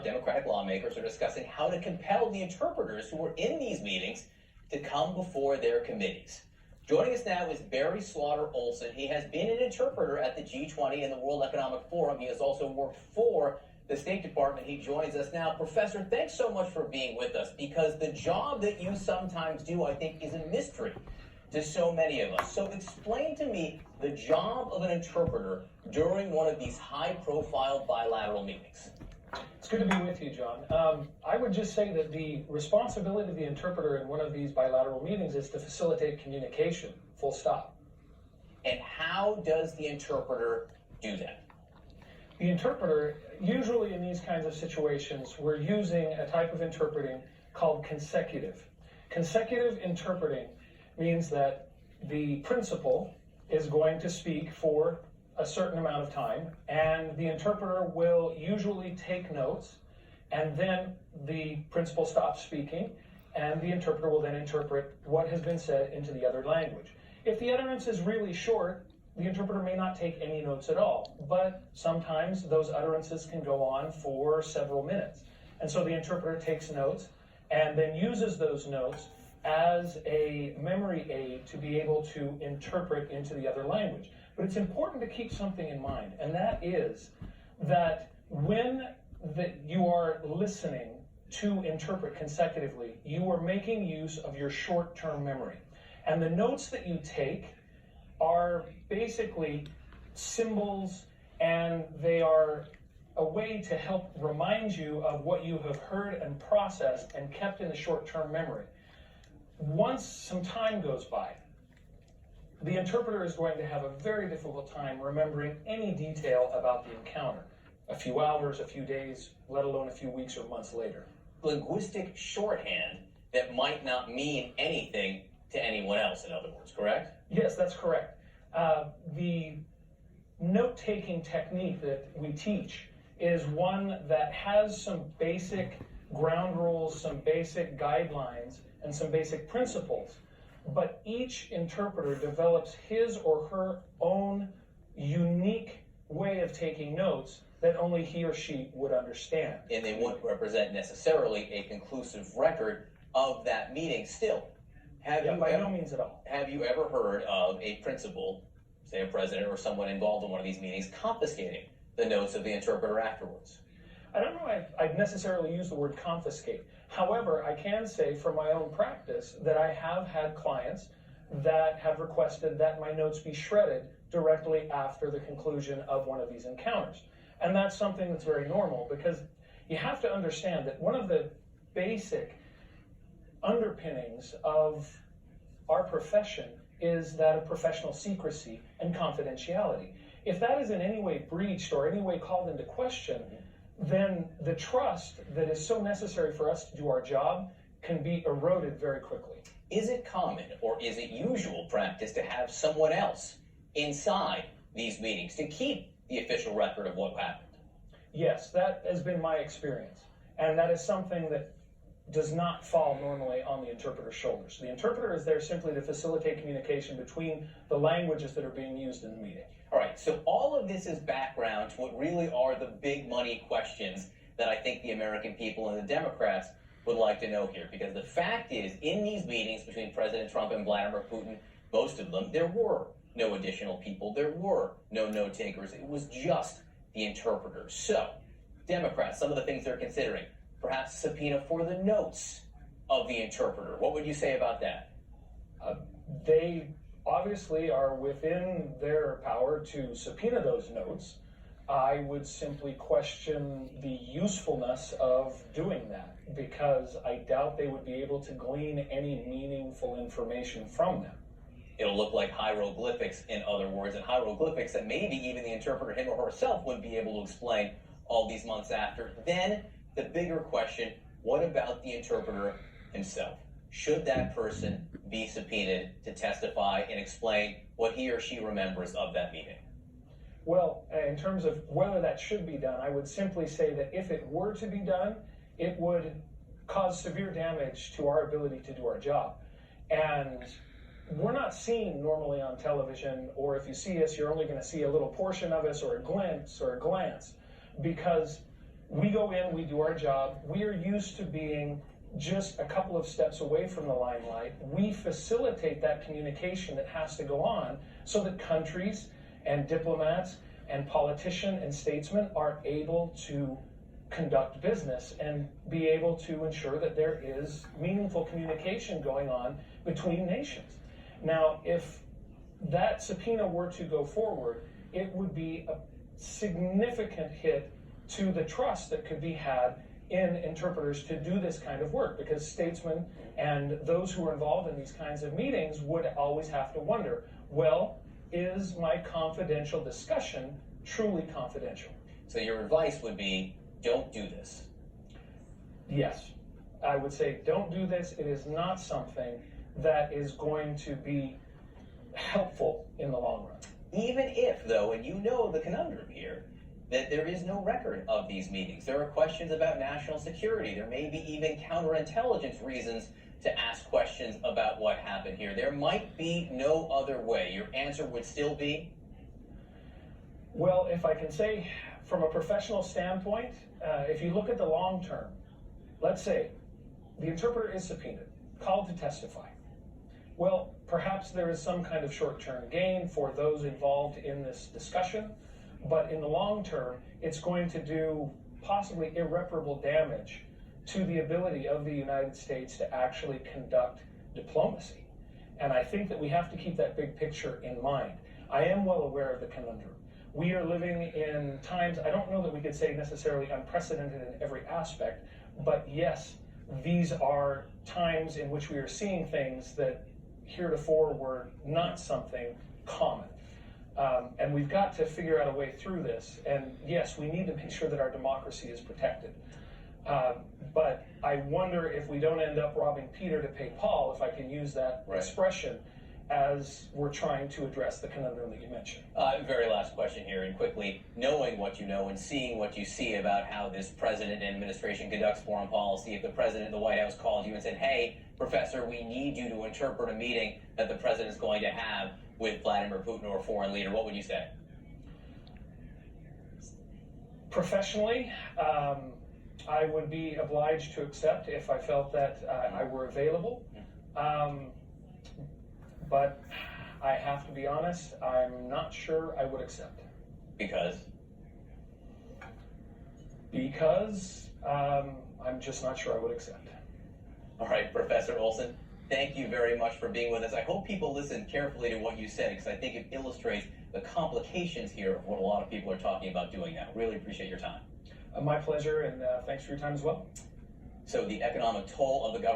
Democratic lawmakers are discussing how to compel the interpreters who were in these meetings to come before their committees. Joining us now is Barry Slaughter Olson. He has been an interpreter at the G20 and the World Economic Forum. He has also worked for the State Department. He joins us now. Professor, thanks so much for being with us, because the job that you sometimes do, I think, is a mystery to so many of us. So explain to me the job of an interpreter during one of these high-profile bilateral meetings. It's good to be with you, John. I would just say that the responsibility of the interpreter in one of these bilateral meetings is to facilitate communication, full stop. And how does the interpreter do that? The interpreter, usually in these kinds of situations, we're using a type of interpreting called consecutive. Consecutive interpreting means that the principal is going to speak for a certain amount of time, and the interpreter will usually take notes, and then the principal stops speaking, and the interpreter will then interpret what has been said into the other language. If the utterance is really short, the interpreter may not take any notes at all, but sometimes those utterances can go on for several minutes. And so the interpreter takes notes and then uses those notes as a memory aid to be able to interpret into the other language. But it's important to keep something in mind, and that is that when you are listening to interpret consecutively, you are making use of your short-term memory. And the notes that you take are basically symbols, and they are a way to help remind you of what you have heard and processed and kept in the short-term memory. Once some time goes by, the interpreter is going to have a very difficult time remembering any detail about the encounter, a few hours, a few days, let alone a few weeks or months later. Linguistic shorthand that might not mean anything to anyone else, in other words, correct? Yes, that's correct. The note-taking technique that we teach is one that has some basic ground rules, some basic guidelines, and some basic principles. But each interpreter develops his or her own unique way of taking notes that only he or she would understand. And they wouldn't represent necessarily a conclusive record of that meeting. Still, by no means at all. Have you ever heard of a principal, say a president or someone involved in one of these meetings, confiscating the notes of the interpreter afterwards? I don't know if I'd necessarily use the word confiscate. However, I can say from my own practice that I have had clients that have requested that my notes be shredded directly after the conclusion of one of these encounters. And that's something that's very normal, because you have to understand that one of the basic underpinnings of our profession is that of professional secrecy and confidentiality. If that is in any way breached or any way called into question, then the trust that is so necessary for us to do our job can be eroded very quickly. Is it common or is it usual practice to have someone else inside these meetings to keep the official record of what happened? Yes, that has been my experience. And that is something that does not fall normally on the interpreter's shoulders. The interpreter is there simply to facilitate communication between the languages that are being used in the meeting. All right, so all of this is background to what really are the big money questions that I think the American people and the Democrats would like to know here. Because the fact is, in these meetings between President Trump and Vladimir Putin, most of them, there were no additional people. There were no note takers. It was just the interpreter. So, Democrats, some of the things they're considering, perhaps subpoena for the notes of the interpreter. What would you say about that? They obviously are within their power to subpoena those notes. I would simply question the usefulness of doing that, because I doubt they would be able to glean any meaningful information from them. It'll look like hieroglyphics, in other words, and hieroglyphics that maybe even the interpreter, him or herself, wouldn't be able to explain all these months after. Then the bigger question, what about the interpreter himself? Should that person be subpoenaed to testify and explain what he or she remembers of that meeting? Well, in terms of whether that should be done, I would simply say that if it were to be done, it would cause severe damage to our ability to do our job. And we're not seen normally on television, or if you see us, you're only going to see a little portion of us or a glimpse or a glance, because We go in, we do our job. We are used to being just a couple of steps away from the limelight. We facilitate that communication that has to go on so that countries and diplomats and politicians and statesmen are able to conduct business and be able to ensure that there is meaningful communication going on between nations. Now, if that subpoena were to go forward, it would be a significant hit to the trust that could be had in interpreters to do this kind of work, because statesmen and those who are involved in these kinds of meetings would always have to wonder, well, is my confidential discussion truly confidential? So your advice would be, don't do this. Yes, I would say don't do this. It is not something that is going to be helpful in the long run. Even if, though, and you know the conundrum here, that there is no record of these meetings. There are questions about national security. There may be even counterintelligence reasons to ask questions about what happened here. There might be no other way. Your answer would still be? Well, if I can say from a professional standpoint, if you look at the long term, let's say the interpreter is subpoenaed, called to testify. Well, perhaps there is some kind of short-term gain for those involved in this discussion, but in the long term, it's going to do possibly irreparable damage to the ability of the United States to actually conduct diplomacy. And I think that we have to keep that big picture in mind. I am well aware of the conundrum. We are living in times, I don't know that we could say necessarily unprecedented in every aspect, but yes, these are times in which we are seeing things that heretofore were not something common. And we've got to figure out a way through this. And yes, we need to make sure that our democracy is protected. But I wonder if we don't end up robbing Peter to pay Paul, if I can use that expression, as we're trying to address the conundrum that you mentioned. Very last question here, and quickly, knowing what you know and seeing what you see about how this president and administration conducts foreign policy, if the president in the White House called you and said, hey, Professor, we need you to interpret a meeting that the president is going to have with Vladimir Putin or a foreign leader, what would you say? Professionally, I would be obliged to accept if I felt that I were available. But I have to be honest, I'm not sure I would accept. Because? Because I'm just not sure I would accept. All right, Professor Olson, thank you very much for being with us. I hope people listen carefully to what you said, because I think it illustrates the complications here of what a lot of people are talking about doing now. Really appreciate your time. My pleasure, and thanks for your time as well. So the economic toll of the government